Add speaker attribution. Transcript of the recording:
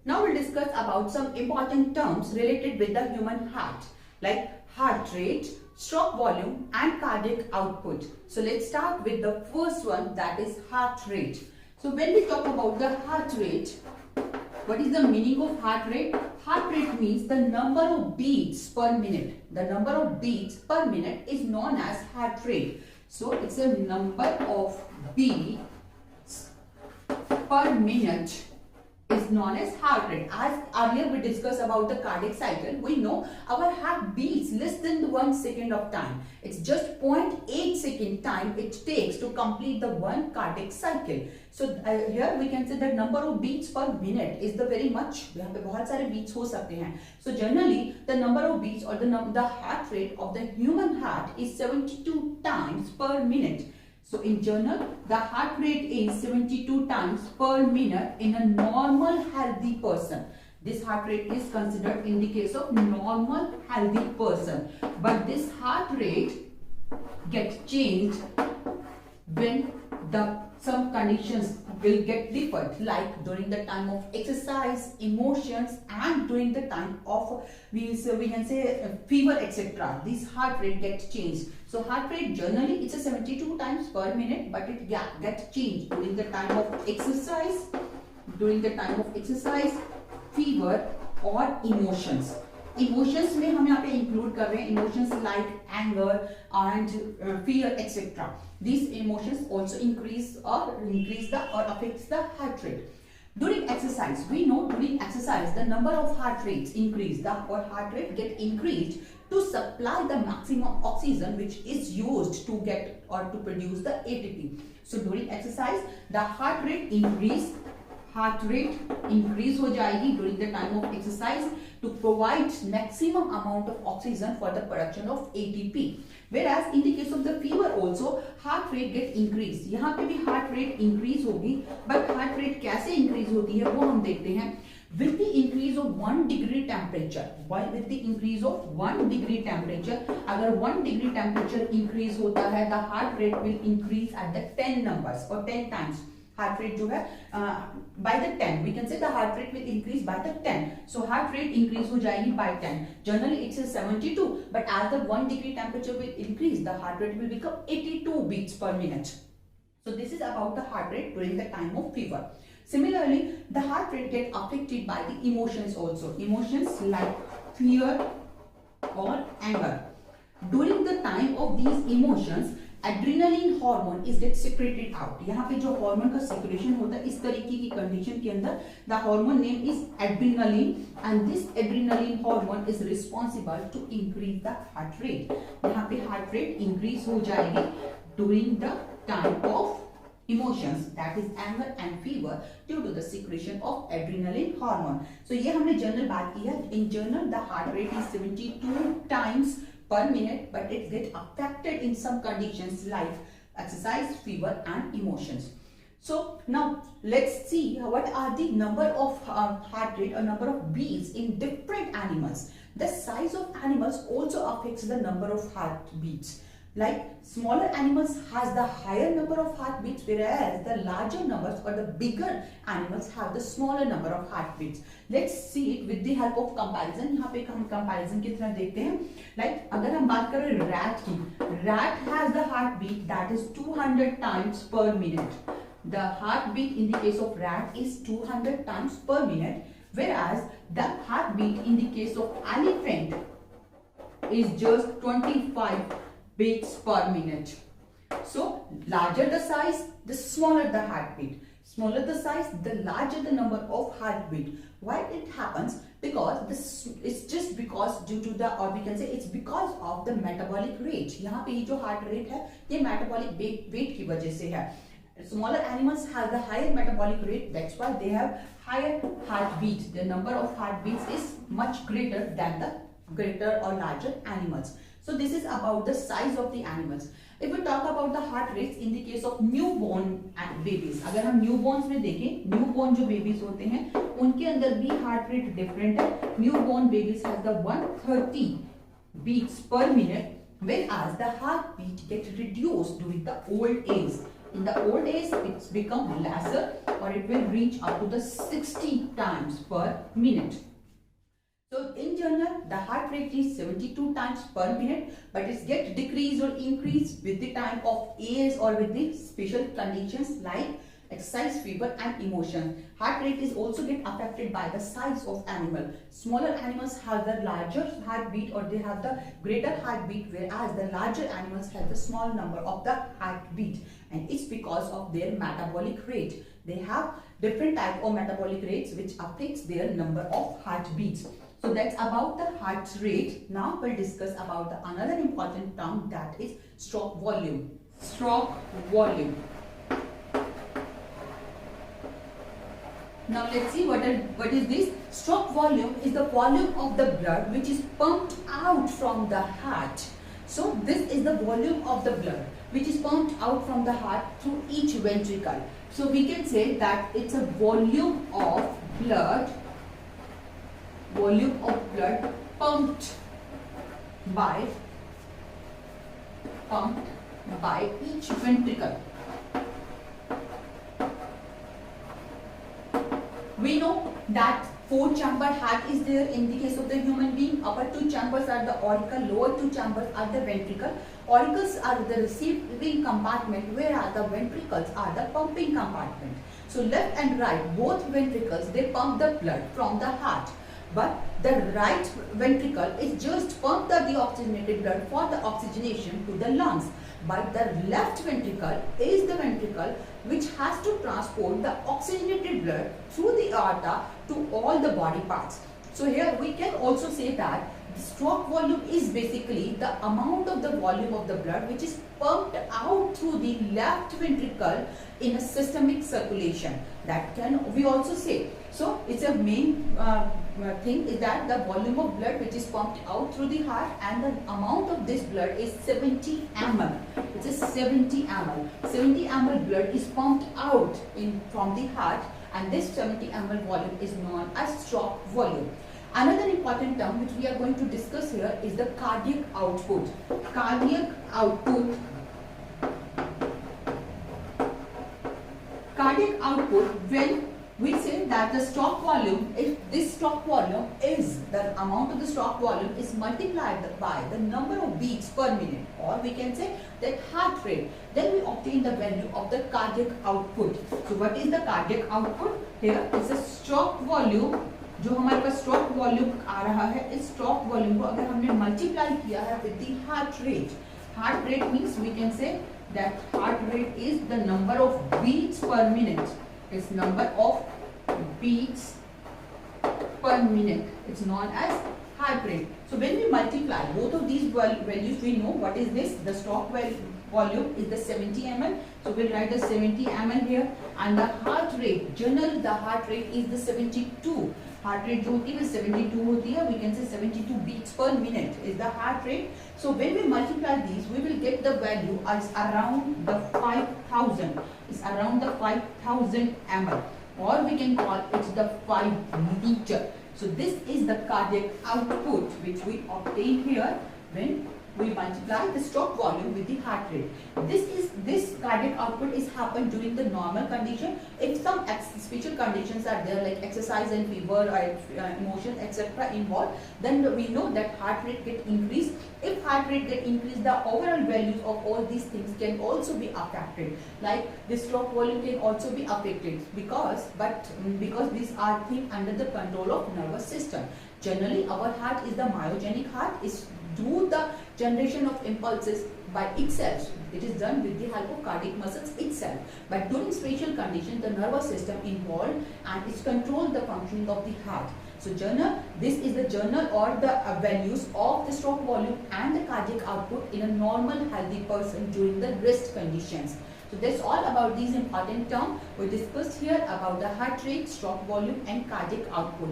Speaker 1: Now we'll discuss about some important terms related with the human heart, like heart rate, stroke volume and cardiac output. So let's start with the first one, that is heart rate. So when we talk about the heart rate, what is the meaning of heart rate? Heart rate means the number of beats per minute. The number of beats per minute is known as heart rate. So it's a number of beats per minute is known as heart rate. As earlier we discussed about the cardiac cycle, we know our heart beats less than 1 second of time. It's just 0.8 second time it takes to complete the one cardiac cycle. So here we can say the number of beats per minute is the very much, यहाँ पे बहुत सारे beats हो सकते हैं. So generally the number of beats or the heart rate of the human heart is 72 times per minute. So in general, the heart rate is 72 times per minute in a normal healthy person. This heart rate is considered in the case of normal healthy person. But this heart rate gets changed when some conditions will get different, like during the time of exercise, emotions, and during the time of we can say fever, etc. This heart rate gets changed. So heart rate generally it's a 72 times per minute, but it gets changed during the time of exercise, fever or emotions. Emotions में हम यहाँ पे include कर रहे हैं emotions like anger and fear, etc. These emotions also increase or affects the heart rate. During exercise, we know during exercise the number of heart rates increase. The heart rate get increased to supply the maximum oxygen which is used to get or to produce the ATP. So during exercise, the heart rate increase हो जाएगी during the time of exercise to provide maximum amount of oxygen for the production of ATP. Whereas in the case of the fever also heart rate get increase. यहाँ पे भी heart rate increase होगी, but heart rate कैसे increase होती है वो हम देखते हैं. With the increase of 1 degree temperature, with the increase of 1 degree temperature, अगर 1 degree temperature increase होता है, the heart rate will increase at the 10 numbers or 10 times. Heart rate जो है by the 10, we can say the heart rate will increase by the 10. So heart rate increase हो जाएगी by 10. Generally it's a 72, but as the 1 degree temperature will increase, the heart rate will become 82 beats per minute. So this is about the heart rate during the time of fever. Similarly, the heart rate get affected by the emotions also. Emotions like fear or anger. During the time of these emotions, adrenaline hormone is get secreted out. यहाँ पे जो hormone का secretion होता है इस तरीके की condition के अंदर, the hormone name is adrenaline and this adrenaline hormone is responsible to increase the heart rate. यहाँ पे हार्ट रेट इंक्रीज हो जाएगी during the time of emotions, that is anger and fever, due to the secretion of adrenaline hormone. So ये हमने general बात की है. In general, the heart rate is 72 times per minute, but it gets affected in some conditions like exercise, fever and emotions. So now let's see what are the number of heart rate or number of beats in different animals. The size of animals also affects the number of heartbeats. Like smaller animals has the higher number of heartbeats, whereas the larger numbers or the bigger animals have the smaller number of heartbeats. Let's see it with the help of comparison. यहाँ पे हम comparison की तरह देखते हैं. Like अगर हम बात करें rat की, rat has the heartbeat that is 200 times per minute. The heartbeat in the case of rat is 200 times per minute, whereas the heartbeat in the case of elephant is just 25 beats per minute. So larger the size, the smaller the heartbeat. Smaller the size, the larger the number of heartbeat. Why it happens? Because this is just because due to the, or we can say it's because of the metabolic rate. यहाँ पे ये जो heart rate है ये metabolic weight की वजह से है. Smaller animals have the higher metabolic rate, that's why they have higher heartbeat. The number of heartbeats is much greater than the greater or larger animals. So this is about the size of the animals. If we talk about the heart rates in the case of newborn babies, अगर हम newborns में देखें, newborn जो babies होते हैं उनके अंदर भी heart rate different है. Newborn babies have the 130 beats per minute, whereas the heartbeat get reduced during the old age. In the old days, it's become lesser, or it will reach up to the 60 times per minute. So in general, the heart rate is 72 times per minute, but it gets decreased or increased with the time of age or with the special conditions like exercise, fever and emotion. Heart rate is also get affected by the size of animal. Smaller animals have the larger heartbeat, or they have the greater heartbeat, whereas the larger animals have the small number of the heartbeat, and it's because of their metabolic rate. They have different type of metabolic rates which affects their number of heartbeats. So that's about the heart rate. Now we'll discuss about the another important term, that is stroke volume. Stroke volume. Now let's see what is this. Stroke volume is the volume of the blood which is pumped out from the heart. So this is the volume of the blood which is pumped out from the heart through each ventricle. So we can say that it's a volume of blood pumped by each ventricle. We know that 4-chamber heart is there in the case of the human being. Upper 2 chambers are the auricle, lower 2 chambers are the ventricle. Auricles are the receiving compartment, whereas the ventricles are the pumping compartment. So left and right, both ventricles, they pump the blood from the heart. But the right ventricle is just pump the deoxygenated blood for the oxygenation to the lungs. But the left ventricle is the ventricle which has to transport the oxygenated blood through the aorta to all the body parts. So here we can also say that the stroke volume is basically the amount of the volume of the blood which is pumped out through the left ventricle in a systemic circulation. That can we also say. So it's a main thing is that the volume of blood which is pumped out through the heart, and the amount of this blood is 70 ml. It is 70 ml. 70 ml blood is pumped out from the heart, and this 70 ml volume is known as stroke volume. Another important term which we are going to discuss here is the cardiac output. Cardiac output. Cardiac output, when we say that the stroke volume, if this stroke volume is the amount of the stroke volume is multiplied by the number of beats per minute, or we can say that heart rate, then we obtain the value of the cardiac output. So what is the cardiac output? Here is a stroke volume. जो हमारे पास stroke volume आ रहा है, इस stroke volume को अगर हमने multiply किया है with the heart rate means we can say that heart rate is the number of beats per minute. It's number of beats per minute. It's known as heart rate. So when we multiply both of these values, we know what is this. The stroke volume is the 70 ml. So we'll write the 70 ml here. And the heart rate, generally the heart rate is the 72. Heart rate जो होती है 72 होती है. We can say 72 beats per minute is the heart rate. So when we multiply these, we will get the value as around the 5000. It's around the 5000 ml. Or we can call it the 5 liter. So this is the cardiac output which we obtain here when we multiply the stroke volume with the heart rate. This cardiac output is happen during the normal condition. If some special conditions are there like exercise and fever or emotion etc. involved, then we know that heart rate get increased. If heart rate get increased, the overall values of all these things can also be affected. Like the stroke volume can also be affected because these are things under the control of nervous system. Generally, our heart is the myogenic heart. Is do the generation of impulses by itself. It is done with the help of cardiac muscles itself. But during special conditions, the nervous system involved and it controls the functioning of the heart. So this is the journal or the values of the stroke volume and the cardiac output in a normal healthy person during the rest conditions. So that's all about these important terms we discussed here about the heart rate, stroke volume and cardiac output.